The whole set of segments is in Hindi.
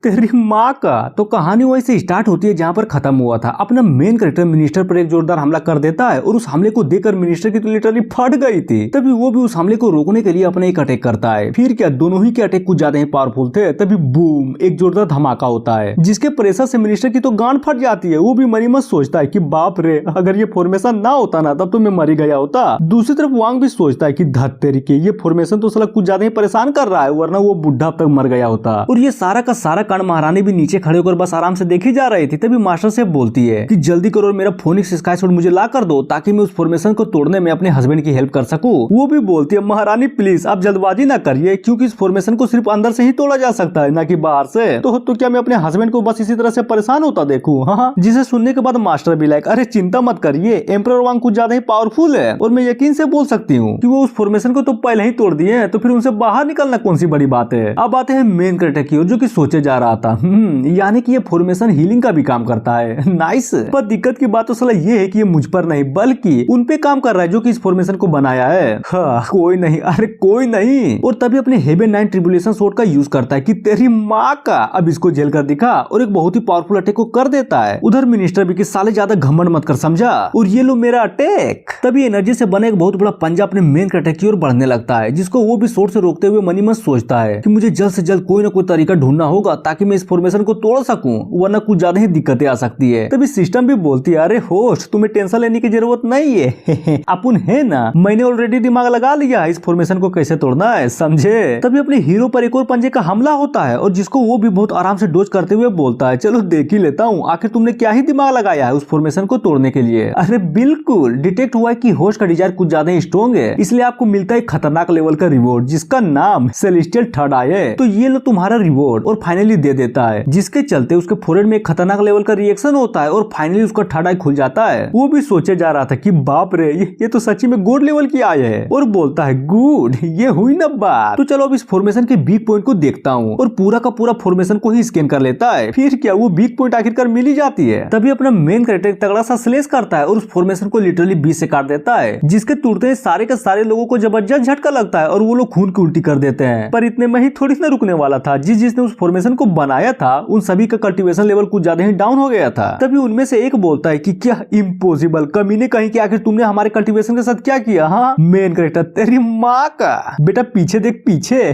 तेरी माँ का। तो कहानी वहीं से स्टार्ट होती है जहाँ पर खत्म हुआ था। अपना मेन कैरेक्टर मिनिस्टर पर एक जोरदार हमला कर देता है और उस हमले को देखकर मिनिस्टर की तो लिटरली फट गई थी। तभी वो भी उस हमले को रोकने के लिए अपने एक अटैक करता है। फिर क्या दोनों ही के अटैक कुछ ज्यादा ही पावरफुल थे। तभी बूम, एक जोरदार धमाका होता है जिसके प्रेशर से मिनिस्टर की तो गांड फट जाती है। वो भी मनी मत सोचता है कि बाप रे, अगर ये फॉर्मेशन ना होता ना तब तो मैं मर ही गया होता। दूसरी तरफ वांग भी सोचता है कि धत तेरी के, ये फॉर्मेशन तो साला कुछ ज्यादा ही परेशान कर रहा है, वरना वो बुढ़ा अब तक मर गया होता। और ये सारा का सारा कांड महारानी भी नीचे खड़े होकर बस आराम से देखी जा रही थी। तभी मास्टर से बोलती है कि जल्दी करो और मेरा फोनिक्स स्काई शॉट मुझे ला कर दो ताकि मैं उस फॉर्मेशन को तोड़ने में अपने हस्बैंड की हेल्प कर सकूं। वो भी बोलती है महारानी प्लीज आप जल्दबाजी ना करिए, क्योंकि इस फॉर्मेशन को सिर्फ अंदर से ही तोड़ा जा सकता है, ना कि बाहर से। तो क्या मैं अपने हस्बैंड को बस इसी तरह से परेशान होता देखूं? हाँ। जिसे सुनने के बाद मास्टर भी लाइक अरे चिंता मत करिए, एम्परर वांग कुछ ज्यादा ही पावरफुल है और मैं यकीन से बोल सकती हूँ कि वो उस फॉर्मेशन को तो पहले ही तोड़ दिए हैं, तो फिर उनसे बाहर निकलना कौन सी बड़ी बात है। अब आते हैं मेन कैरेक्टर की ओर, जो कि सोचे जा रहा था यानी कि ये फॉर्मेशन हीलिंग का भी काम करता है। नाइस। पर दिक्कत की बात तो साला ये है कि ये मुझ पर नहीं बल्कि उन पे काम कर रहा है जो कि इस फॉर्मेशन को बनाया है। हाँ, कोई नहीं, अरे कोई नहीं। और तभी अपने हेवन 9 ट्रिबुलेशन शॉट का यूज करता है कि तेरी माँ का, अब इसको झेल कर दिखा और एक बहुत ही पावरफुल अटैक को कर देता है। उधर मिनिस्टर भी कि साले ज्यादा घमंड मत कर समझा, और ये लो मेरा अटैक। तभी एनर्जी से बने एक बहुत बड़ा पंजा अपने मेन कैरेक्टर की ओर बढ़ने लगता है, जिसको वो भी शॉट से रोकते हुए मनी मत सोचता है कि मुझे जल्द से जल्द कोई ना कोई तरीका ढूंढना होगा ताकि मैं इस फॉर्मेशन को तोड़ सकूं, वरना कुछ ज्यादा ही दिक्कतें आ सकती है। तभी सिस्टम भी बोलती है अरे होस्ट तुम्हें टेंशन लेने की जरूरत नहीं है अपन है ना, मैंने ऑलरेडी दिमाग लगा लिया इस फॉर्मेशन को कैसे तोड़ना है, समझे। तभी अपने हीरो पर एक और पंजे का हमला होता है और जिसको वो भी बहुत आराम से डोज करते हुए बोलता है चलो देख ही लेता हूँ आखिर तुमने क्या ही दिमाग लगाया है उस फॉर्मेशन को तोड़ने के लिए। अरे बिल्कुल डिटेक्ट हुआ है कि होस्ट का डिजायर कुछ ज्यादा ही स्ट्रॉन्ग है, इसलिए आपको मिलता है खतरनाक लेवल का रिवॉर्ड जिसका नाम सेलेस्टियल थर्ड आई है। तो ये लो तुम्हारा रिवॉर्ड, और फाइनली दे देता है, जिसके चलते उसके फोरहेड में एक खतरनाक लेवल का रिएक्शन होता है और फाइनली उसका थर्ड आई खुल जाता है। वो भी सोचे जा रहा था कि बाप रे, ये तो सच्ची में गुड लेवल की आई है, और बोलता है गुड, ये हुई ना बात। तो चलो अब इस फॉर्मेशन के वीक पॉइंट को देखता हूँ, और पूरा का पूरा फॉर्मेशन को ही स्कैन कर लेता है। फिर क्या वो वीक पॉइंट आखिरकार मिल ही जाती है। तभी अपना मेन कैरेक्टर तगड़ा सा स्लेश करता है और उस फॉर्मेशन को लिटरली 20 से काट देता है, जिसके टूटते सारे के सारे लोगों को जबरदस्त झटका लगता है और वो लोग खून की उल्टी कर देते हैं। पर इतने में ही थोड़ी ना रुकने वाला था, जिसने उस फॉर्मेशन को बनाया था उन सभी का कल्टीवेशन लेवल कुछ ज्यादा ही डाउन हो गया था। तभी उनमें से एक बोलता है कि क्या इम्पॉसिबल, कमीने कहीं कि आखिर तुमने हमारे कल्टीवेशन के साथ क्या किया? हाँ मेन कैरेक्टर तेरी माँ का, बेटा पीछे देख पीछे।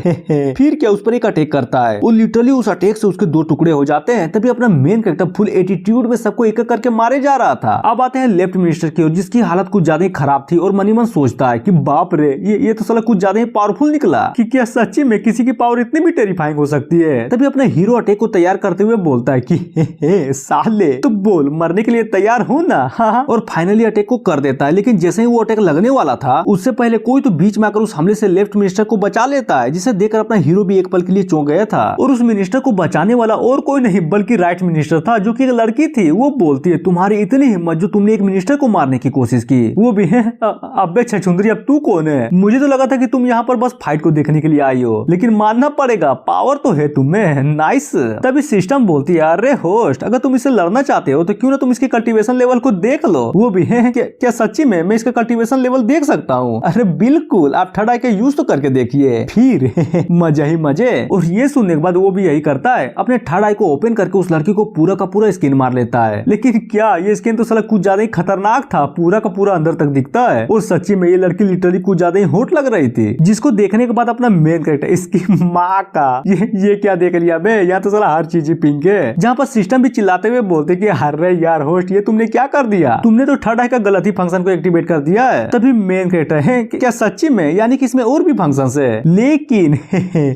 फिर क्या उस पर एक अटैक करता है और लिटरली उस अटैक से उसके 2 टुकड़े हो जाते हैं। तभी अपना मेन कैरेक्टर फुल एटीट्यूड में सबको एक एक करके मारे जा रहा था। अब आते हैं लेफ्ट मिनिस्टर की ओर, जिसकी हालत कुछ ज्यादा ही खराब थी और मनी मन सोचता है कि बाप रे, ये तो साला कुछ ज्यादा ही पावरफुल निकला कि क्या सच्ची में किसी की पावर इतनी भी टेरिफाइंग हो सकती है। तभी अपना हीरो अटैक को तैयार करते हुए बोलता है कि हे साले तो बोल मरने के लिए तैयार हो ना। हाँ। और फाइनली अटैक को कर देता है, लेकिन जैसे ही वो अटैक लगने वाला था उससे पहले कोई तो बीच में आकर उस हमले से लेफ्ट मिनिस्टर को बचा लेता है, जिसे देखकर अपना हीरो भी एक पल के लिए चौंक गया था। और उस मिनिस्टर को बचाने वाला और कोई नहीं बल्कि राइट मिनिस्टर था, जो कि एक लड़की थी। वो बोलती है तुम्हारी इतनी हिम्मत जो तुमने एक मिनिस्टर को मारने की कोशिश की, वो भी है अबे छछुंदरी, अब तू कौन है? मुझे तो लगा था कि तुम यहाँ पर बस फाइट को देखने के लिए आई हो, लेकिन मानना पड़ेगा पावर तो है तुम्हें। नाइस। तभी सिस्टम बोलती है अरे होस्ट, अगर तुम इससे लड़ना चाहते हो तो क्यों ना तुम इसके कल्टीवेशन लेवल को देख लो। वो भी है क्या सच्ची में मैं इसका कल्टीवेशन लेवल देख सकता हूँ? अरे बिल्कुल, आप थर्ड आई के यूज तो करके देखिए, फिर मजा ही मजे। और ये सुनने के बाद वो भी यही करता है, अपने थर्ड आई को ओपन करके उस लड़की को पूरा का पूरा स्किन मार लेता है। लेकिन क्या ये स्किन तो साला कुछ ज्यादा ही खतरनाक था, पूरा का पूरा अंदर तक दिखता है। और सच्ची में ये लड़की लिटरली कुछ ज्यादा ही हॉट लग रही थी, जिसको देखने के बाद अपना मेन कैरेक्टर इसकी माँ का, ये क्या देख लिया बे, यहाँ तो साला हर चीज ही पिंक है। जहाँ पर सिस्टम भी चिल्लाते हुए बोलते कि अरे यार होस्ट, ये तुमने क्या कर दिया, तुमने तो थर्ड आई का गलत ही फंक्शन को एक्टिवेट कर दिया है। तभी मेन कैरेक्टर है क्या सच्ची में, यानी कि इसमें और भी फंक्शन है, लेकिन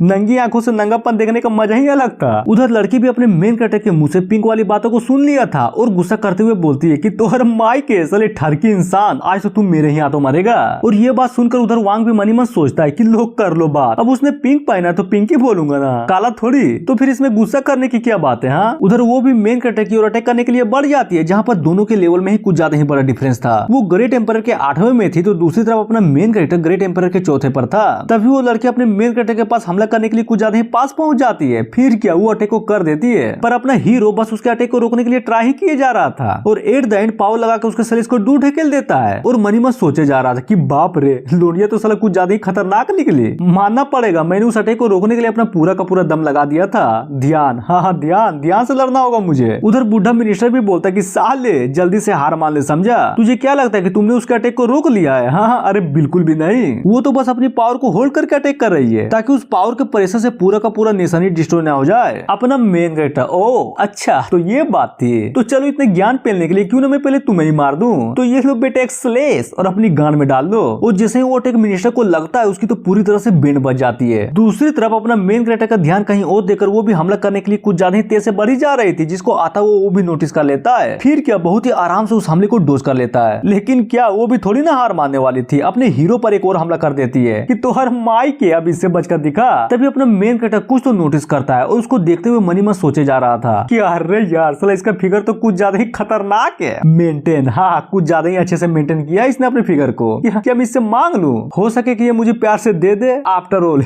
नंगी आंखों से नंगापन देखने का मजा ही अलग था। उधर लड़की भी अपने मेन कैरेक्टर के मुंह से पिंक वाली बातों को सुन लिया था और गुस्सा करते हुए बोलती है कि तोहर माई के साले ठरकी इंसान, आज तो तुम मेरे ही हाथों मरेगा। और ये बात सुनकर उधर वांग भी मनी मन सोचता है कि लोग कर लो बात, अब उसने पिंक पहना तो पिंक ही बोलूंगा ना, काला थोड़ी, तो फिर इसमें गुस्सा करने की क्या बात है। हाँ। उधर वो भी मेन कैरेक्टर की ओर अटैक करने के लिए बढ़ जाती है, जहाँ पर दोनों के लेवल में ही कुछ ज्यादा ही बड़ा डिफरेंस था। वो ग्रेट एम्परर के 8वें में थी, तो दूसरी तरफ अपना मेन कैरेक्टर ग्रेट एम्परर के 4थे पर था। तभी वो लड़की अपने मेन कैरेक्टर के पास हमला करने के लिए कुछ ज्यादा ही पास पहुंच जाती है। फिर क्या वो अटैक को कर देती है, पर अपना हीरो बस उसके अटैक को रोकने के लिए ट्राई ही किए जा रहा था और एट द एंड पावर लगा के उसके सलीस को दूर ढकेल देता है। और मनी मत सोचे जा रहा था कि बाप रे, लोनिया तो साला कुछ ज्यादा ही खतरनाक निकली। मानना पड़ेगा मैंने उस अटैक को रोकने के लिए अपना पूरा का पूरा दम लगा दिया था, ध्यान, हाँ हाँ ध्यान, ध्यान से लड़ना होगा मुझे। उधर बूढ़ा मिनिस्टर भी बोलता है कि साले जल्दी से हार मान ले, समझा? तुझे क्या लगता है कि तुमने उसके अटैक को रोक लिया है? हाँ हाँ, अरे बिल्कुल भी नहीं, वो तो बस अपनी पावर को होल्ड करके अटैक कर रही है ताकि उस पावर के प्रेशर से पूरा का पूरा नेशन ही डिस्ट्रॉय ना हो जाए। अपना मेन कैरेक्टर, ओ अच्छा तो ये बात थी, तो चलो इतने ज्ञान पेलने के लिए क्यों ना मैं पहले तुम्हें ही मार दूं। तो ये लो बेटे एक स्लेश और अपनी गांड में डाल दो। और जैसे ही वो अटैक मिनिस्टर को लगता है उसकी तो पूरी तरह से बैंड बज जाती है। दूसरी तरफ अपना मेन कैरेक्टर का ध्यान कहीं और देकर वो भी हमला करने के लिए कुछ ज्यादा ही तेज से बढ़ी जा रही थी, जिसको आता वो भी नोटिस कर लेता है। फिर क्या बहुत ही आराम से उस हमले को डोज कर लेता है। लेकिन क्या वो भी थोड़ी ना हार मानने वाली थी, अपने हीरो पर एक और हमला कर देती है कि तोहर माई के अब इससे बचकर दिखा। तभी अपना मेन कैरेक्टर कुछ तो नोटिस करता है और उसको देखते हुए मनी में सोचे जा रहा था कि अरे यार साला इसका फिगर तो कुछ ज्यादा ही खतरनाक है। मेंटेन, हाँ कुछ ज्यादा ही अच्छे से मेंटेन किया इसने अपने फिगर को कि मैं इससे मांग लूं, हो सके कि ये मुझे प्यार से दे दे। After all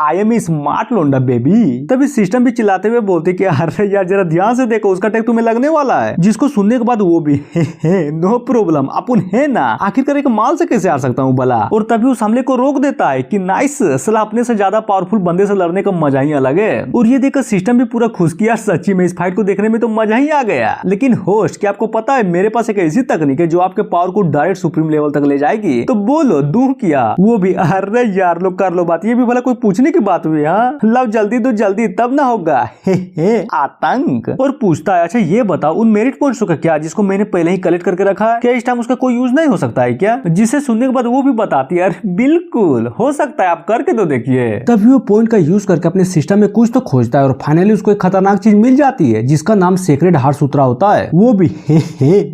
I am smart लोंडा बेबी। तभी सिस्टम भी चिल्लाते हुए बोलते कि अरे यार जरा ध्यान से देखो उसका अटैक तुम्हें लगने वाला है। जिसको सुनने के बाद वो भी नो प्रॉब्लम अपन है ना, आखिरकार एक माल से कैसे आ सकता हूँ भला। और तभी उस हमले को रोक देता है कि नाइस, साला अपने से ज्यादा पावरफुल बंदे से लड़ने का मजा ही अलग है। और ये देखकर सिस्टम भी पूरा खुश किया, सच्ची में इस फाइट को देखने में तो मजा ही आ गया। लेकिन होस्ट क्या आपको पता है मेरे पास एक ऐसी तकनीक है जो आपके पावर को डायरेक्ट सुप्रीम लेवल तक ले जाएगी। तो बोलो दूं क्या? वो भी अरे यार लो कर लो बात, ये भी भला कोई पूछने की बात हुई? हाँ लव जल्दी दो जल्दी, तब ना होगा आतंक। और पूछता है अच्छा ये बताओ उन मेरिट पॉइंट्स का क्या, जिसको मैंने पहले ही कलेक्ट करके रखा है, क्या इस टाइम उसका कोई यूज नहीं हो सकता है क्या? जिसे सुनने के बाद वो भी बताती है अरे बिल्कुल हो सकता है, आप करके तो देखिए। तभी वो पॉइंट का यूज करके अपने सिस्टम में कुछ तो खोजता है और फाइनली उसको एक खतरनाक चीज मिल जाती है जिसका नाम सेक्रेड हार्ट सूत्रा होता है। वो भी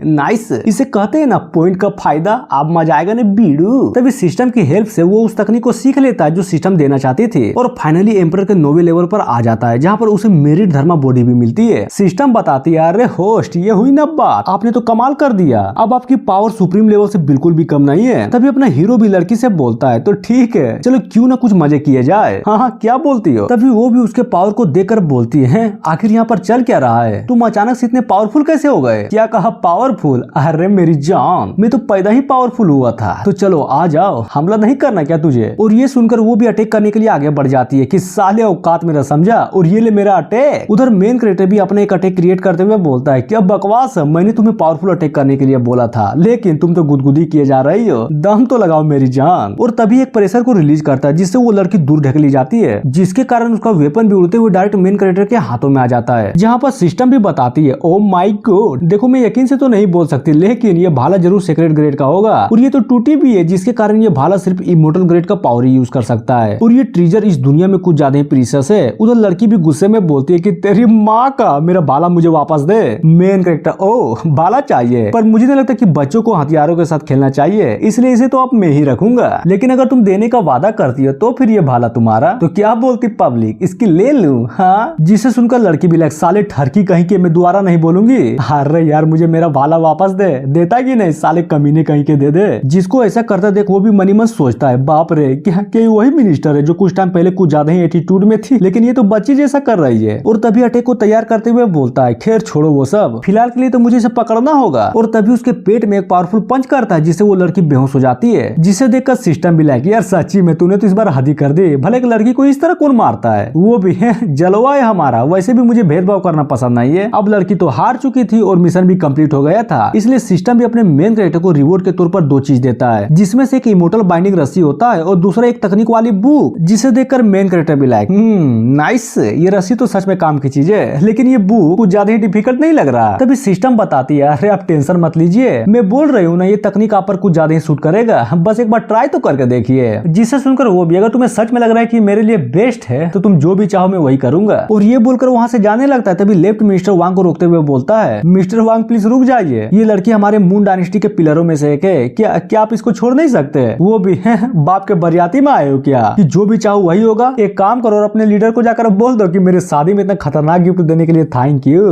नाइस, इसे कहते हैं ना पॉइंट का फायदा, आप मजा आएगा ना बीड़ू। तभी सिस्टम की हेल्प से वो उस तकनीक को सीख लेता है जो सिस्टम देना चाहती थी और फाइनली एम्परर के 9वें लेवल पर आ जाता है, जहाँ पर उसे मेरिट धर्मा बॉडी भी मिलती है। सिस्टम बताती है अरे होस्ट ये हुई ना बात, आपने तो कमाल कर दिया, अब आपकी पावर सुप्रीम लेवल से बिल्कुल भी कम नहीं है। तभी अपना हीरो भी लड़की से बोलता है तो ठीक है चलो क्यों ना कुछ मजे किए जाए। हाँ हाँ क्या बोलती हो? तभी वो भी उसके पावर को देखकर बोलती है आखिर यहाँ पर चल क्या रहा है, तुम अचानक से इतने पावरफुल कैसे हो गए? क्या कहा पावरफुल? अरे मेरी जान मैं तो पैदा ही पावरफुल हुआ था, तो चलो आ जाओ, हमला नहीं करना क्या तुझे? और ये सुनकर वो भी अटैक करने के लिए आगे बढ़ जाती है कि साले औकात मेरा समझा, और ये ले मेरा अटैक। उधर मेन क्रिएटर भी अपने एक अटैक क्रिएट करते हुए बोलता है क्या बकवास है, मैंने तुम्हें पावरफुल अटैक करने के लिए बोला था लेकिन तुम तो गुदगुदी किए जा रही हो, दम तो लगाओ मेरी जान। और तभी एक प्रेशर को रिलीज करता है जिससे वो लड़की दूर ढकेली जाती है, जिसके कारण उसका वेपन भी उड़ते हुए डायरेक्ट मेन क्रिएटर के हाथों में आ जाता है। जहाँ पर सिस्टम भी बताती है ओ माय गॉड, देखो मैं यकीन से तो नहीं बोल सकती लेकिन ये भाला जरूर सेक्रेट ग्रेड का होगा और ये तो टूटी भी है, जिसके कारण ये भाला सिर्फ इमोर्टल ग्रेड का पावर ही यूज कर सकता है और ये ट्रीजर इस दुनिया में कुछ ज्यादा ही प्रीशियस है। उधर लड़की भी गुस्से में बोलती है कि तेरी माँ का मेरा भाला मुझे वापस दे। मेन कैरेक्टर ओ भाला चाहिए, पर मुझे नहीं लगता कि बच्चों को हथियारों के साथ खेलना चाहिए, इसलिए इसे तो आप मैं ही रखूंगा, लेकिन अगर तुम देने का वादा करती हो तो फिर ये भाला तुम्हारा। तो क्या बोलती पब्लिक, इसकी ले लूं? हाँ, जिसे सुनकर लड़की भी लाइक साले ठरकी कहीं के, मैं दोबारा नहीं बोलूंगी। अरे यार मुझे मेरा भाला वापस दे, देता कि नहीं साले कमीने कहीं के दे दे। जिसको ऐसा करता देख वो भी मनी मन सोचता है बाप रे क्या वही मिनिस्टर है जो कुछ टाइम पहले कुछ ज्यादा ही एटीट्यूड में थी, लेकिन ये तो बच्ची जैसा कर रही है। और तभी अटैक को तैयार करते हुए बोलता है खैर छोड़ो वो सब, फिलहाल के लिए तो मुझे इसे पकड़ना होगा। और तभी उसके पेट में एक पावरफुल पंच करता है जिससे वो लड़की बेहोश हो जाती है, जिसे देखकर सिस्टम भी लाइक यार सच्ची में तूने तो इस बार हद ही कर दी, भले एक लड़की को इस तरह कौन मारता है। वो भी है जलवा है हमारा, वैसे भी मुझे भेदभाव करना पसंद नहीं है। अब लड़की तो हार चुकी थी और मिशन भी कंप्लीट हो गया था, इसलिए सिस्टम भी अपने मेन कैरेक्टर को रिवॉर्ड के तौर पर 2 चीज देता है, जिसमें से एक इमोर्टल बाइंडिंग रस्सी होता है और दूसरा एक तकनीक वाली बुक, जिसे देखकर मेन कैरेक्टर भी लाइक नाइस, ये रस्सी तो सच में काम की चीज है, लेकिन ये बुक कुछ ज्यादा ही डिफिकल्ट नहीं लग रहा। तभी सिस्टम बताती है अरे आप टेंशन मत लीजिए, मैं बोल रही हूँ ना ये तकनीक आप पर कुछ ज्यादा ही सूट करेगा, बस एक बार ट्राई तो करके देखिए। जिसे सुनकर वो भी अगर तुम्हें सच में लग रहा है कि मेरे लिए बेस्ट है तो तुम जो भी चाहो मैं वही करूंगा। और ये बोलकर वहाँ से जाने लगता है। तभी लेफ्ट मिस्टर वांग को रोकते हुए बोलता है मिस्टर वांग प्लीज रुक जाइए, ये लड़की हमारे मून डायनेस्टी के पिलरों में से एक है, क्या आप इसको छोड़ नहीं सकते? वो भी है बाप के बरियाती में आए हो क्या कि जो भी चाहो वही होगा? एक काम करो और अपने लीडर को जाकर बोल दो कि मेरे शादी में इतना खतरनाक गिफ्ट देने के लिए थैंक यू।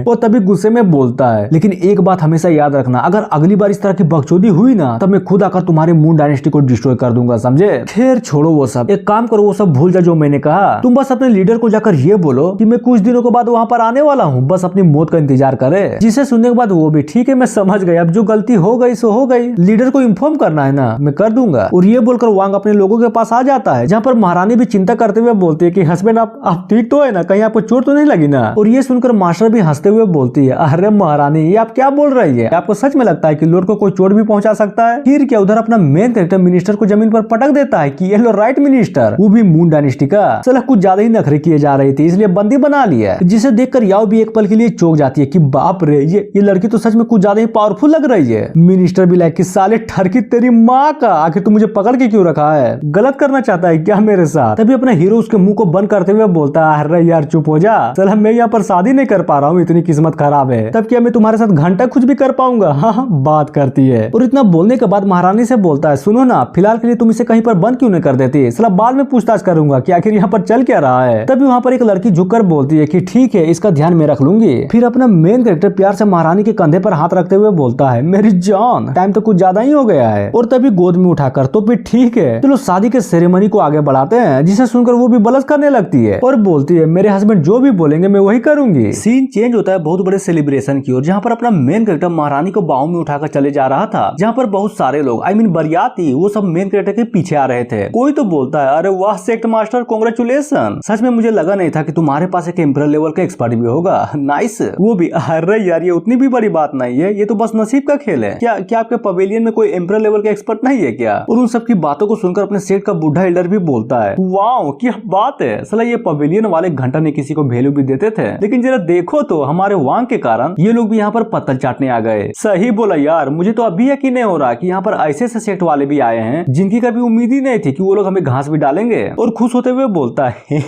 वो तभी गुस्से में बोलता है लेकिन एक बात हमेशा याद रखना, अगर अगली बार इस तरह की बकचोदी हुई ना तब मैं खुद आकर तुम्हारे मून डायनेस्टी को डिस्ट्रॉय कर दूंगा, समझे? खैर छोड़ो वो सब, एक काम करो वो सब भूल जा जो मैंने कहा, तुम बस अपने लीडर को जाकर ये बोलो कि मैं कुछ दिनों के बाद वहाँ पर आने वाला हूँ, बस अपनी मौत का इंतजार करे। जिसे सुनने के बाद वो भी ठीक है मैं समझ गई, अब जो गलती हो गई सो हो गई, लीडर को इन्फॉर्म करना है ना मैं कर दूंगा। और ये बोलकर वांग अपने लोगों के पास आ जाता है, जहाँ पर महारानी भी चिंता करते हुए बोलती है कि हस्बैंड आप ठीक तो है ना, कहीं आपको चोट तो नहीं लगी ना। और ये सुनकर मास्टर भी हंसते हुए बोलती है, अरे महारानी ये आप क्या बोल रही है, आपको सच में लगता है कि लॉर्ड को कोई चोट भी पहुंचा सकता है? फिर क्या उधर अपना मेन कैरेक्टर मिनिस्टर को जमीन पर पटक देता है कि ये लो राइट मिनिस्टर, वो भी मून डायनेस्टी का। चला कुछ ज्यादा ही नखरे किए जा रही थी इसलिए बंदी बना लिया, जिसे देखकर याओ भी एक पल के लिए चौंक जाती है कि बाप रे ये लड़की तो सच में कुछ ज्यादा ही पावरफुल लग रही है। मिनिस्टर भी लाइक कि साले ठरकी तेरी माँ का, आखिर तू मुझे पकड़ के क्यों रखा है, गलत करना चाहता है क्या मेरे साथ? तभी अपना हीरो उसके मुंह को बंद करते हुए बोलता है, अरे यार चुप हो जा, चल मैं यहाँ पर शादी नहीं कर पा रहा हूँ, इतनी किस्मत खराब है, तब क्या मैं तुम्हारे साथ घंटा कुछ भी कर पाऊंगा? हाँ बात करती है। और इतना बोलने के बाद महारानी से बोलता है, सुनो ना फिलहाल के लिए तुम इसे कहीं पर बंद क्यों नहीं कर देती, साला बाद में पूछताछ करूंगा कि आखिर यहाँ पर चल क्या रहा है। तभी वहाँ पर एक लड़की झुककर बोलती है कि ठीक है इसका ध्यान मैं रख लूंगी। फिर अपना मेन कैरेक्टर प्यार से महारानी के कंधे पर हाथ रखते हुए बोलता है, मेरी जान टाइम तो कुछ ज्यादा ही हो गया है। और तभी गोद में उठाकर, तो फिर ठीक है चलो शादी के सेरेमनी को आगे बढ़ाते हैं, जिसे सुनकर वो भी बलस करने लगती है और बोलती है, मेरे हस्बैंड जो भी बोलेंगे मैं वही करूंगी। सीन चेंज होता है बहुत बड़े सेलिब्रेशन की ओर, जहाँ पर अपना मेन कैरेक्टर महारानी को बाहों में उठाकर चले जा रहा था, जहाँ पर बहुत सारे लोग बरियाती वो सब मेन कैरेक्टर के पीछे आ रहे थे। कोई तो बोलता है, अरे वाह सेक्ट मास्टर कांग्रेचुलेशन, सच में मुझे लगा नहीं था कि तुम्हारे पास एक एम्परर लेवल का एक्सपर्ट भी होगा, नाइस। वो भी अरे यार ये उतनी भी बड़ी बात नहीं है, ये तो बस नसीब का खेल है। क्या आपके पवेलियन में कोई एम्परर लेवल का एक्सपर्ट नहीं है क्या? और उन सब की बातों को सुनकर अपने सेट का बूढ़ा एल्डर भी बोलता है, वाओ क्या बात है, साला ये पवेलियन वाले घंटा ने किसी को वैल्यू भी देते थे, लेकिन जरा देखो तो हमारे वांग के कारण ये लोग भी यहाँ पर पत्थर चाटने आ गए। सही बोला यार, मुझे तो अभी यकीन नहीं हो रहा कि यहाँ पर ऐसे सेक्ट वाले भी आए हैं जिनकी कभी उम्मीद ही नहीं थी कि वो लोग हमें घास भी डालेंगे। और खुश होते हुए बोलता है,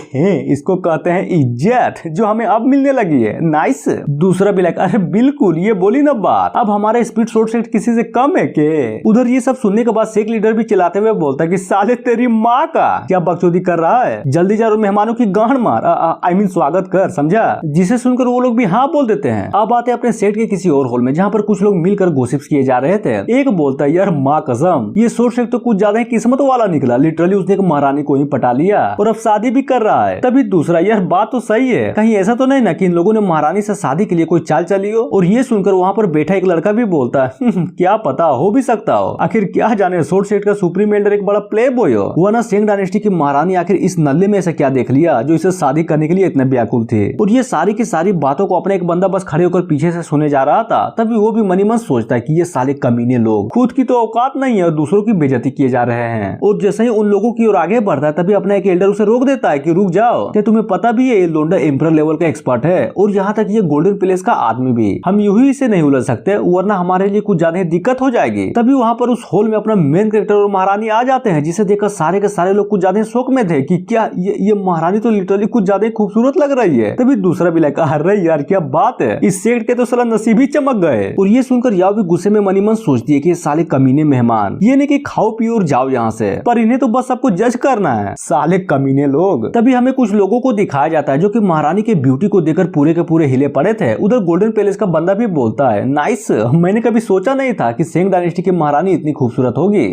इसको कहते हैं इज्जत, जो हमें अब मिलने लगी है, नाइस। दूसरा भी लाइक, अरे बिल्कुल ये बोली ना बात, अब हमारा स्पीड शॉर्ट सेक्ट किसी से कम है के? उधर ये सब सुनने के बाद सेक्ट लीडर भी चिल्लाते हुए बोलता है कि साले तेरी माँ का क्या बकचोदी कर रहा है, जल्दी जा मेहमानों की गांड मार, आई मीन स्वागत कर, समझा? जिसे सुनकर वो लोग भी हाँ बोल देते हैं। अब आते अपने सेट के किसी और हॉल में, जहाँ पर कुछ लोग मिलकर गॉसिप्स किए जा रहे थे। एक बोलता है, यार माँ कसम ये शॉर्ट सेक्ट तो कुछ ज्यादा ही किस्मत वाला निकला, लिटरली उसने एक महारानी को ही पटा लिया और अब शादी भी कर रहा है। तभी दूसरा, यार बात तो सही है, कहीं ऐसा तो नहीं ना कि इन लोगों ने महारानी से शादी के लिए कोई चाल चली हो? और ये सुनकर वहाँ पर बैठा एक लड़का भी बोलता है, क्या पता हो भी सकता हो, आखिर क्या जाने शॉर्ट सेक्ट का सुप्रीम एल्डर एक बड़ा प्ले बॉय हो, वो ना सेंग डायनेस्टी की महारानी आखिर इस नल्ले में ऐसा क्या देख लिया जो इसे शादी करने के लिए इतने व्याकुल थे। और ये सारी की सारी बातों को अपने एक बंदा बस खड़े होकर पीछे से सुने जा रहा था। तभी वो भी मनी मन सोचता है कि ये साले कमीने लोग, खुद की तो औकात नहीं है और दूसरों की बेइज्जती किए जा रहे हैं। और जैसे ही उन लोगों की ओर आगे बढ़ता है, तभी अपना एक एल्डर उसे रोक देता है कि रुक जाओ, क्या तुम्हें पता भी है ये लोंडा एम्परर लेवल का एक्सपर्ट है, और यहाँ तक ये गोल्डन पैलेस का आदमी भी, हम यूं ही इसे नहीं उलझ सकते वरना हमारे लिए कुछ ज्यादा दिक्कत हो जाएगी। तभी वहाँ पर उस हॉल में अपना मेन कैरेक्टर और महारानी आ जाते हैं, जिसे देखकर सारे के सारे लोग कुछ ज्यादा शौक में थे कि क्या ये महारानी तो लिटरली कुछ ज्यादा खूबसूरत लग रही है। तभी दूसरा भी लगा, अरे यार क्या बात है, इस सेट के तो साला नसीब ही चमक गए। और ये सुनकर याओ भी गुस्से में मनी मन सोचती है कि ये साले कमीने मेहमान, ये नहीं कि खाओ पियो और जाओ यहाँ से, पर इन्हें तो बस सबको जज करना है, साले कमीने लोग। तभी हमें कुछ लोगों को दिखाया जाता है जो कि महारानी के ब्यूटी को देखकर पूरे के पूरे हिले पड़े थे। उधर गोल्डन पैलेस का बंदा भी बोलता है, नाइस, मैंने कभी सोचा नहीं था कि सेंग डायनेस्टी की महारानी इतनी खूबसूरत होगी।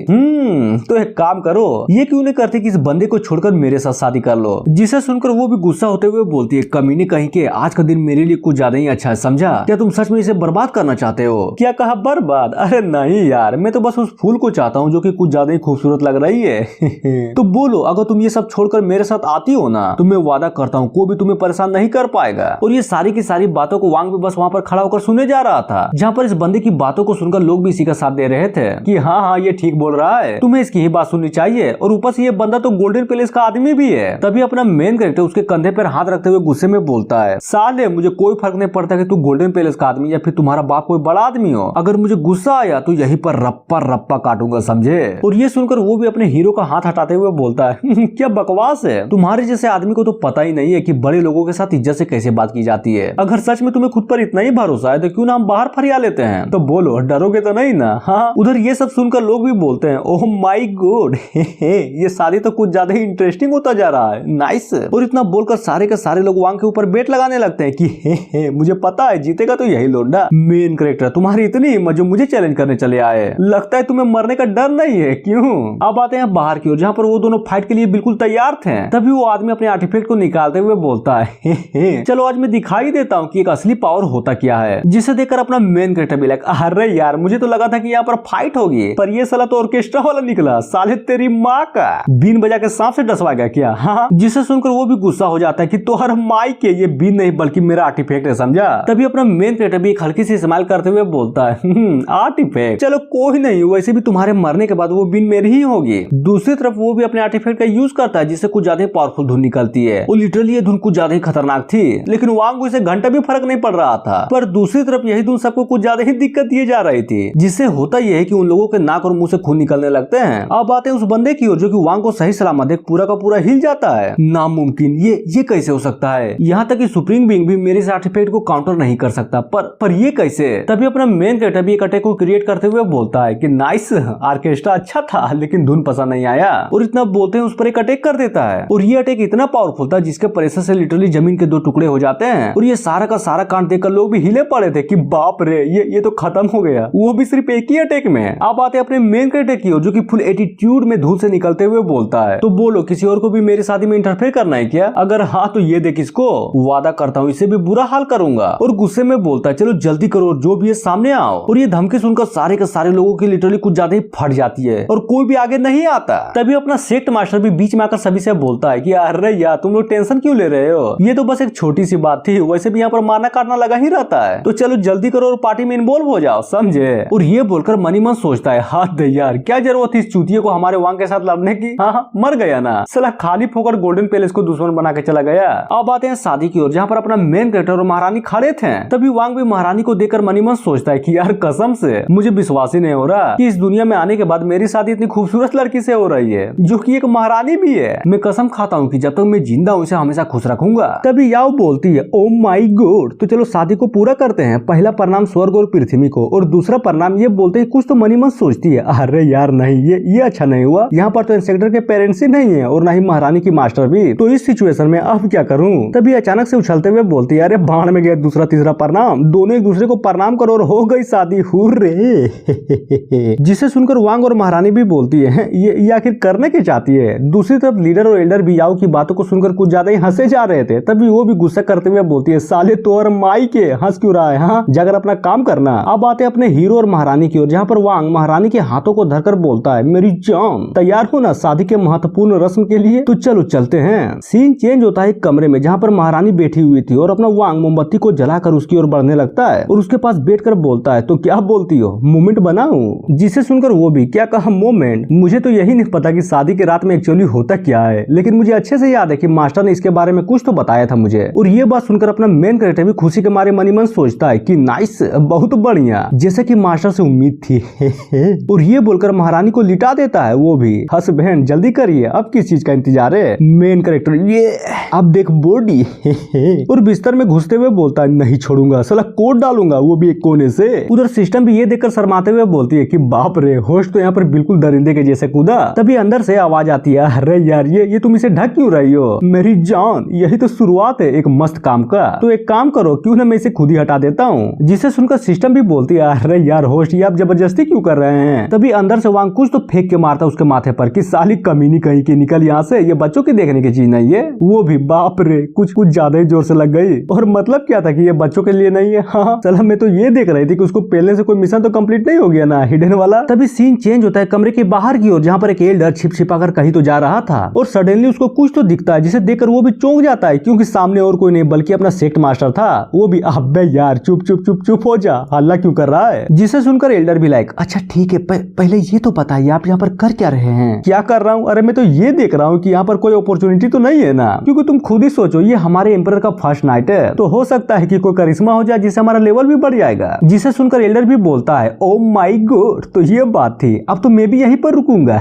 तो एक काम करो, ये क्यों नहीं करते कि इस बंदे को छोड़कर मेरे साथ शादी कर लो? जिसे सुनकर वो भी गुस्सा होते हुए बोलती है, कमीने कहीं के, आज का दिन मेरे लिए कुछ ज्यादा ही अच्छा है, समझा? क्या तुम सच में इसे बर्बाद करना चाहते हो? क्या कहा बर्बाद? अरे नहीं यार, मैं तो बस उस फूल को चाहता हूँ जो कि कुछ ज्यादा ही खूबसूरत लग रही है। तो बोलो, अगर तुम ये सब छोड़कर मेरे साथ आती हो ना, तो मैं वादा करता हूँ कोई भी तुम्हें परेशान नहीं कर पाएगा। और ये सारी की सारी बातों को वांग भी बस वहाँ पर खड़ा होकर सुने जा रहा था, जहाँ पर इस बंदे की बातों को सुनकर लोग भी इसी का साथ दे रहे थे कि हाँ ये ठीक बोल रहा है, तुम्हें इसकी ही बात सुननी चाहिए। और ऊपर से ये बंदा तो गोल्डन पैलेस का आदमी भी है। तभी अपना मेन कैरेक्टर उसके कंधे पर हाथ रखते हुए गुस्से में बोलता है, साले मुझे कोई फर्क नहीं पड़ता कि तू गोल्डन पैलेस का आदमी या फिर तुम्हारा बाप कोई बड़ा आदमी हो, अगर मुझे गुस्सा आया तो यहीं पर रप्पा रप्पा काटूंगा, समझे? और ये सुनकर वो भी अपने हीरो का हाथ हटाते हुए बोलता है, क्या बकवास है, तुम्हारे जैसे आदमी को तो पता ही नहीं है कि बड़े लोगों के साथ इज्जत से कैसे बात की जाती है। अगर सच में तुम्हें खुद पर इतना ही भरोसा है तो क्यों ना हम बाहर फरिया लेते हैं? तो बोलो, डरोगे तो नहीं ना? हाँ। उधर ये सब सुनकर लोग भी बोलते हैं, ओह माय गॉड, ये शादी तो कुछ ज्यादा ही इंटरेस्टिंग होता जा रहा है, नाइस। और इतना बोलकर सारे के सारे लोग वांग के ऊपर बेट लगाने लगते हैं कि मुझे पता है जीतेगा तो यही लोंडा। मेन कैरेक्टर, तुम्हारी इतनी हिम्मत जो मुझे चैलेंज करने चले आए, लगता है तुम्हें मरने का डर नहीं है, क्यों? अब आते हैं बाहर की ओर, जहाँ पर वो दोनों फाइट के लिए बिल्कुल तैयार थे। तभी वो आदमी अपने आर्टिफैक्ट को निकालते हुए बोलता है, चलो आज मैं दिखाई देता हूँ कि एक असली पावर होता क्या है। जिसे देखकर अपना मेन कैरेक्टर भी लगा, अरे यार मुझे तो लगा था कि यहाँ पर फाइट होगी, पर ये साला तो ऑर्केस्ट्रा वाला निकला, साले तेरी माँ का बीन बजा के सांप से डसवा गया क्या? हाँ। जिसे सुनकर वो वो भी गुस्सा हो जाता है कि तोहर माई के ये बीन नहीं बल्कि मेरा आर्टिफैक्ट है, समझा। तभी अपना मेन कैरेक्टर भी एक हल्की सी स्माइल करते हुए बोलता है आर्टिफैक्ट, चलो कोई नहीं, वैसे भी तुम्हारे मरने के बाद वो बीन मेरी ही होगी। दूसरी तरफ वो भी अपने आर्टिफैक्ट का यूज करता है जिससे कुछ ज्यादा पावरफुल धुन निकलती है। वो लिटरली ये धुन कुछ ज्यादा ही खतरनाक थी, लेकिन वांग को इसे घंटा भी फर्क नहीं पड़ रहा था। पर दूसरी तरफ यही धुन सबको कुछ ज्यादा ही दिक्कत दिए जा रही थी, जिससे होता यह है कि उन लोगों के नाक और मुंह से खून निकलने लगते हैं। अब आते हैं उस बंदे की ओर जो कि वांग को सही सलामत देख पूरा का पूरा हिल जाता है। नामुमकिन, ये कैसे हो सकता है? यहाँ तक कि सुप्रीम बीइंग भी मेरे आर्टिफैक्ट को काउंटर नहीं कर सकता, पर ये कैसे? तभी अपना मेन कैरेक्टर भी एक अटैक को क्रिएट करते हुए बोलता है कि नाइस, ऑर्केस्ट्रा अच्छा था लेकिन धुन पसंद नहीं आया, और इतना बोलते हैं उस पर एक अटैक कर देता है। और ये अटैक इतना पावरफुल था जिसके प्रेशर से लिटरली जमीन के 2 टुकड़े हो जाते हैं। और ये सारा का सारा कांड देखकर लोग भी हिले पड़े थे कि बाप रे, ये तो खत्म हो गया, वो भी सिर्फ एक ही अटैक में। अब आते अपने मेन कैरेक्टर की ओर जो कि फुल एटीट्यूड में धुन से निकलते हुए बोलता है, तो बोलो किसी और को भी मेरी शादी में इंटरफेयर करना है क्या? अगर हाँ तो ये देख इसको, वादा करता हूँ इसे भी बुरा हाल करूंगा। और गुस्से में बोलता है चलो जल्दी करो, जो भी है सामने आओ। और ये धमकी सुनकर सारे के सारे लोगों की लिटरली कुछ ज्यादा ही फट जाती है और कोई भी आगे नहीं आता। तभी अपना सेक्ट मास्टर भी बीच में आकर सभी से बोलता है कि अरे यार तुम लोग टेंशन क्यों ले रहे हो, ये तो बस एक छोटी सी बात थी, वैसे भी यहाँ पर मारना काटना लगा ही रहता है, तो चलो जल्दी करो और पार्टी में इन्वॉल्व हो जाओ, समझे। और ये बोलकर मनी मन सोचता है हाथ दे यार, क्या जरूरत थी इस चूतिए को हमारे वांग के साथ लड़ने की। हाँ मर गया ना साला, खाली फोकर गोल्डन पैलेस को दुश्मन बना के चला गया। अब आते हैं शादी की ओर जहाँ पर अपना मेन कैरेक्टर और महारानी खड़े थे। तभी वांग भी महारानी को देखकर मनी मन सोचता है कि यार कसम से मुझे विश्वास ही नहीं हो रहा कि इस दुनिया में आने के बाद मेरी शादी इतनी खूबसूरत लड़की से हो रही है जो कि एक महारानी भी है। मैं कसम खाता हूँ कि जब तक मैं जिंदा हूँ इसे हमेशा खुश रखूंगा। तभी याओ बोलती है ओ माई गॉड, तो चलो शादी को पूरा करते हैं, पहला प्रणाम स्वर्ग और पृथ्वी को, और दूसरा प्रणाम। ये बोलते हैं कुछ तो मनी मन सोचती है अरे यार नहीं, ये अच्छा नहीं हुआ, यहाँ पर तो इंस्पेक्टर के पेरेंट्स ही नहीं है और ना ही महारानी की मास्टर भी, तो इस सिचुएशन में अब क्या करूं। तभी अचानक से उछलते हुए बोलती है अरे बाण में गया दूसरा तीसरा प्रणाम, दोनों एक दूसरे को प्रणाम करो और हो गई शादी, हुर्रे। जिसे सुनकर वांग और महारानी भी बोलती है ये आखिर करने की चाहती है। दूसरी तरफ लीडर और एल्डर भी याओ की बातों को सुनकर कुछ ज्यादा ही हंसे जा रहे थे। तभी वो भी गुस्सा करते हुए बोलती है साले तोर माई के हंस क्यों रहा है, हाँ जाकर अपना काम करना। अब आते अपने हीरो और महारानी की ओर जहाँ पर वांग महारानी के हाथों को धरकर बोलता है मेरी जान तैयार हो ना शादी के महत्वपूर्ण रस्म के लिए, तो चलो चलते हैं। सीन चेंज होता है एक कमरे में जहाँ पर महारानी बैठी हुई थी और अपना वांग मोमबत्ती को जलाकर उसकी ओर बढ़ने लगता है और उसके पास बैठकर बोलता है तो क्या बोलती हो, मोमेंट बनाऊं? जिसे सुनकर वो भी क्या कहा मोमेंट, मुझे तो यही नहीं पता कि शादी की रात में एक्चुअली होता क्या है, लेकिन मुझे अच्छे से याद है कि मास्टर ने इसके बारे में कुछ तो बताया था मुझे। और ये बात सुनकर अपना मेन कैरेक्टर भी खुशी के मारे मनी मन सोचता है कि नाइस, बहुत बढ़िया, जैसे कि मास्टर से उम्मीद थी। और ये बोलकर महारानी को लिटा देता है। वो भी हंस बहन जल्दी करिए, अब किस चीज का इंतजार है। मेन कैरेक्टर ये अब देख बॉडी और बिस्तर में घुसते हुए बोलता है नहीं छोड़ूंगा, साला कोट डालूंगा, वो भी एक कोने से। उधर सिस्टम भी ये देखकर शर्माते हुए बोलती है कि बाप रे, होस्ट तो यहाँ पर बिल्कुल दरिंदे के जैसे कूदा। तभी अंदर से आवाज आती है अरे यार ये तुम इसे ढक क्यों रही हो? मेरी जान यही तो शुरुआत है एक मस्त काम का, तो एक काम करो क्यों ना मैं इसे खुद ही हटा देता हूँ। जिसे सुनकर सिस्टम भी बोलती है अरे यार होस्ट ये आप जबरदस्ती क्यों कर रहे हैं। तभी अंदर से वांग कुछ तो फेंक के मारता उसके माथे पर कि साली कमीनी कहीं की, निकल यहाँ से, ये बच्चों की देखने की चीज नहीं है। वो भी बाप रे कुछ ज्यादा ही जोर से लग गई। और मतलब क्या था कि ये बच्चों के लिए नहीं है। हाँ चला, मैं तो ये देख रही थी कि उसको पहले से कोई मिशन तो कंप्लीट नहीं हो गया ना हिडन वाला। तभी सीन चेंज होता है कमरे के बाहर की ओर जहाँ पर एक एल्डर छिप छिपाकर कहीं तो जा रहा था और सडनली उसको कुछ तो दिखता है जिसे देखकर वो भी चौंक जाता है क्योंकि सामने और कोई नहीं बल्कि अपना सेक्ट मास्टर था। वो भी अबे यार चुप चुप चुप चुप हो जा, हल्ला क्यों कर रहा है। जिसे सुनकर एल्डर भी लाइक अच्छा ठीक है पहले ये तो बताइए आप यहाँ पर कर क्या रहे हैं। क्या कर रहा हूँ, अरे मैं तो ये देख रहा हूँ कि यहाँ पर कोई अपॉर्चुनिटी तो नहीं है ना, क्योंकि तुम खुद ही सोचो ये हमारे एम्परर का फर्स्ट नाइट है, तो हो सकता है कि कोई करिश्मा हो जाए जिससे हमारा लेवल भी बढ़ जाएगा। जिसे सुनकर एल्डर भी बोलता है ओ माई गॉड, तो ये बात थी, अब तो मैं भी यहीं पर रुकूंगा।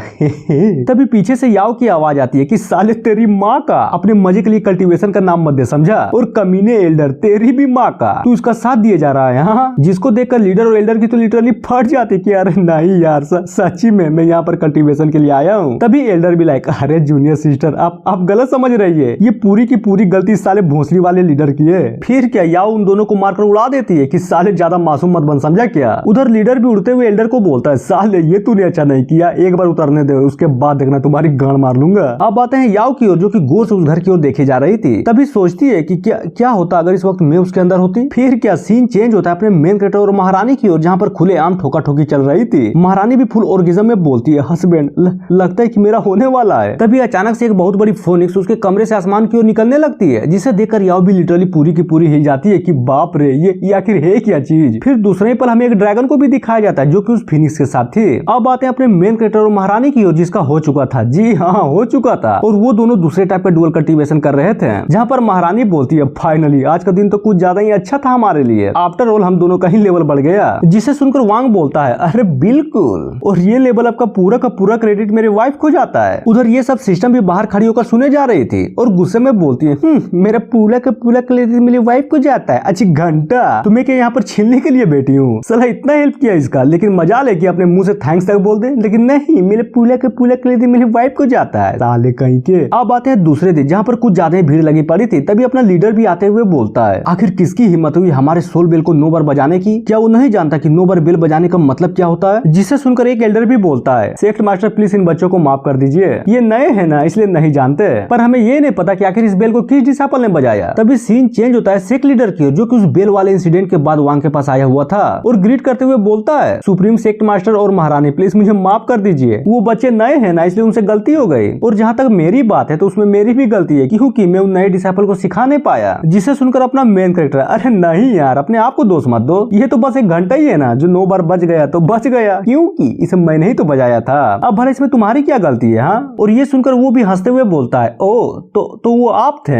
तभी पीछे से याओ की आवाज आती है कि साले तेरी माँ का, अपने मजे के लिए कल्टीवेशन का नाम मत दे समझा, और कमीने एल्डर तेरी भी माँ का, तू उसका साथ दिए जा रहा है। हाँ जिसको देखकर लीडर और एल्डर की तो लिटरली फट जाती कि अरे नहीं यार सच्ची में मैं यहाँ पर कल्टीवेशन के लिए आया हूँ। तभी एल्डर भी लाइक अरे जूनियर सिस्टर आप गलत समझ रही है, ये पूरी की पूरी गलती साले भोसली वाले लीडर की है। फिर क्या याओ उन दोनों को मारकर उड़ा देती है कि साले ज्यादा मासूम मत बन समझा क्या। उधर लीडर भी उड़ते हुए एल्डर को बोलता है साले ये तूने अच्छा नहीं किया, एक बार उतरने दे उसके बाद देखना तुम्हारी गांड मार लूंगा। अब आते हैं याओ की ओर जो कि गौर से उस घर की ओर देखे जा रही थी। तभी सोचती है कि क्या होता अगर इस वक्त मैं उसके अंदर होती। फिर क्या सीन चेंज होता है अपने मेन कैरेक्टर और महारानी की ओर जहाँ पर खुले आम ठोका ठोकी चल रही थी। महारानी भी फुल ऑर्गेज्म में बोलती है हस्बैंड लगता है कि मेरा होने वाला है। तभी अचानक से एक बहुत बड़ी फोनिक्स उसके उसके कमरे से आसमान की ओर निकलने लगती है, जिसे देखकर याओ भी लिटरली पूरी की पूरी हिल जाती है कि बाप रे ये आखिर है क्या चीज। फिर दूसरे पल हमें एक ड्रैगन को भी दिखाया जाता है जो कि उस फिनिक्स के साथ थी। अब आते हैं अपने मेन कैरेक्टर और महारानी की ओर, जिसका हो चुका था, जी हाँ हो चुका था, और वो दोनों दूसरे टाइप का डुअल कल्टीवेशन कर रहे थे, जहाँ पर महारानी बोलती है फाइनली आज का दिन तो कुछ ज्यादा ही अच्छा था हमारे लिए, आफ्टर ऑल हम दोनों का ही लेवल बढ़ गया। जिसे सुनकर वांग बोलता है अरे बिल्कुल, और ये लेवल आपका पूरा का पूरा क्रेडिट मेरे वाइफ को जाता है। उधर ये सब सिस्टम भी बाहर खड़ी होकर सुने जा रही थी और गुस्से में बोलती है मेरा पूरा का पूरा क्रेडिट मेरी वाइफ को जाता है। अच्छी घंटा, तुम्हें क्या यहाँ पर छीनने के लिए बैठी हूँ? साला इतना हेल्प किया इसका, लेकिन मजा ले कि अपने मुंह से थैंक्स तक बोल दे, लेकिन नहीं, मेरे पूरा का पूरा क्रेडिट मेरी वाइफ को जाता है, साले कहीं के। अब आते हैं दूसरे दिन, जहाँ पर कुछ ज्यादा ही भीड़ लगी पड़ी थी। तभी अपना लीडर भी आते हुए बोलता है आखिर किसकी हिम्मत हुई हमारे सोल बेल को 9 बार बजाने की? क्या वो नहीं जानता कि 9 बार बेल बजाने का मतलब क्या होता है? जिसे सुनकर एक एल्डर भी बोलता है सेक्ट मास्टर प्लीज इन बच्चों को माफ कर दीजिए, ये नए हैं ना इसलिए नहीं जानते, पर हमें ये नहीं पता कि आखिर इस बेल को किस डिसाइपल ने बजाया। तभी सीन चेंज होता है सेक्ट लीडर की, जो कि उस बेल वाले इंसिडेंट के बाद वांग के पास आया हुआ था और ग्रीट करते हुए बोलता है सुप्रीम सेक्ट मास्टर और महारानी प्लीज मुझे माफ कर दीजिए, वो बच्चे नए हैं ना इसलिए उनसे गलती हो गई, और जहाँ तक मेरी बात है तो उसमें मेरी भी गलती है क्योंकि मैं उन नए डिसाइपल को सिखा नहीं पाया। जिसे सुनकर अपना मेन कैरेक्टर अरे नहीं यार अपने आप को दोष मत दो, ये तो बस एक घंटा ही है ना, जो 9 बार बच गया तो बच गया, क्योंकि इसे मैंने ही तो बजाया था, अब भला इसमें तुम्हारी क्या गलती है? हाँ, और ये सुनकर वो भी हंसते हुए बोलता है ओ तो वो आप थे।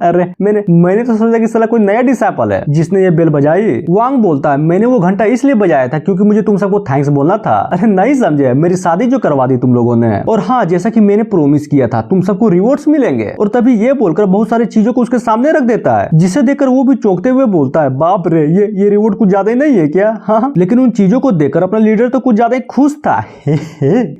अरे मैंने तो सोचा कि साला कोई नया डिसाइपल है जिसने ये बेल बजाई। वांग बोलता है मैंने वो घंटा इसलिए बजाया था क्योंकि मुझे तुम सबको थैंक्स बोलना था। अरे नहीं समझे, मेरी शादी जो करवा दी तुम लोगों ने, और हाँ जैसा कि मैंने प्रोमिस किया था तुम सबको रिवॉर्ड्स मिलेंगे, और तभी ये बोलकर बहुत सारी चीजों को उसके सामने रख देता है, जिसे देखकर वो भी चौंकते हुए बोलता है बाप रे ये रिवॉर्ड कुछ ज्यादा ही नहीं है क्या? हाँ, लेकिन उन चीजों को देखकर अपना लीडर तो कुछ ज्यादा ही खुश था।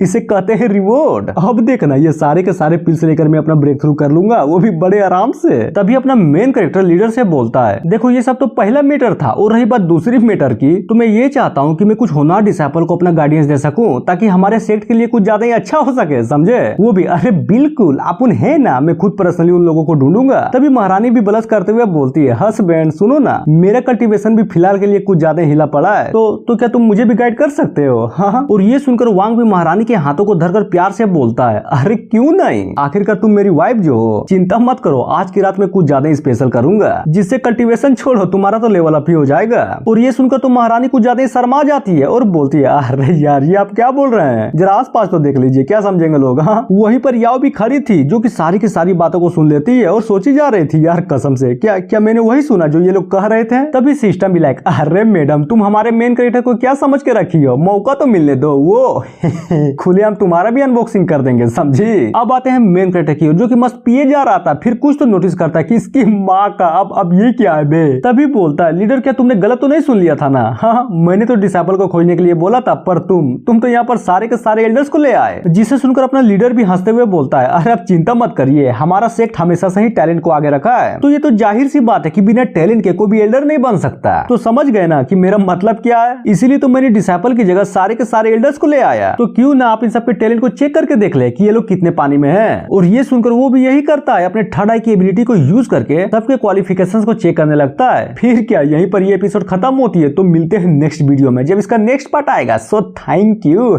इसे कहते हैं रिवॉर्ड। अब देखना ये सारे के सारे पिल्स लेकर मैं अपना ब्रेक थ्रू कर लूंगा, वो भी बड़े आराम से। तभी अपना मेन कैरेक्टर लीडर से बोलता है देखो ये सब तो पहला मैटर था, और रही बात दूसरी मैटर की तो मैं ये चाहता हूँ कि मैं कुछ होनहार डिसाइपल को अपना गाइडेंस दे सकूं ताकि हमारे सेक्ट के लिए कुछ ज्यादा ही अच्छा हो सके, समझे? वो भी अरे बिल्कुल अपन है ना, मैं खुद पर्सनली उन लोगों को ढूंढूंगा। तभी महारानी भी बलस करते हुए बोलती है हस्बैंड सुनो ना, मेरा कल्टीवेशन भी फिलहाल के लिए कुछ ज्यादा हिला पड़ा है, तो क्या तुम मुझे भी गाइड कर सकते हो? हाँ, और ये सुनकर वांग भी महारानी के हाथों को धरकर प्यार से बोलता है अरे क्यों नहीं, आखिरकार तुम मेरी वाइफ जो हो, चिंता मत करो आज की रात में कुछ ज्यादा स्पेशल करूंगा, जिससे कल्टीवेशन छोड़ो तुम्हारा तो लेवल अप ही हो जाएगा। और ये सुनकर तो महारानी कुछ ज्यादा शर्मा जाती है और बोलती है अरे यार ये आप क्या बोल रहे हैं, जरा आस पास तो देख लीजिए क्या समझेंगे लोग। हाँ, वहीं पर याओ भी खड़ी थी जो कि सारी की सारी बातों को सुन लेती है और सोची जा रही थी यार कसम से क्या मैंने वही सुना जो ये लोग कह रहे थे? तभी सिस्टम भी लाइक अरे मैडम तुम हमारे मेन कैरेक्टर को क्या समझ के रखी हो, मौका तो मिलने दो, वो खुलेआम तुम्हारा भी अनबॉक्सिंग कर देंगे, समझी? अब आते हैं मेन कैरेक्टर की जो कि मस्त पिए जा रहा था, फिर कुछ तो नोटिस करता है कि इसकी माँ का अब ये क्या है बे? तभी बोलता है लीडर क्या तुमने गलत तो नहीं सुन लिया था ना? हाँ, मैंने तो डिसाइपल को खोजने के लिए बोला था, पर तुम तो यहाँ पर सारे के सारे एल्डर्स को ले आए। जिसे सुनकर अपना लीडर भी हंसते हुए बोलता है अरे आप चिंता मत करिए, हमारा सेक्ट हमेशा से ही टैलेंट को आगे रखा है, तो ये तो जाहिर सी बात है कि बिना टैलेंट के कोई भी एल्डर नहीं बन सकता। तो समझ गए ना कि मेरा मतलब क्या है, इसीलिए तो मैंने डिसाइपल की जगह सारे के सारे एल्डर्स को ले आया, तो क्यों ना आप इन सबके टैलेंट को चेक करके देख ले कि ये लोग कितने पानी में हैं। और ये सुनकर वो भी यही करता है, अपने थर्ड आई की एबिलिटी को यूज करके सबके क्वालिफिकेशंस को चेक करने लगता है। फिर क्या यहीं पर ये एपिसोड खत्म होती है, तो मिलते हैं नेक्स्ट वीडियो में जब इसका नेक्स्ट पार्ट आएगा। So thank you.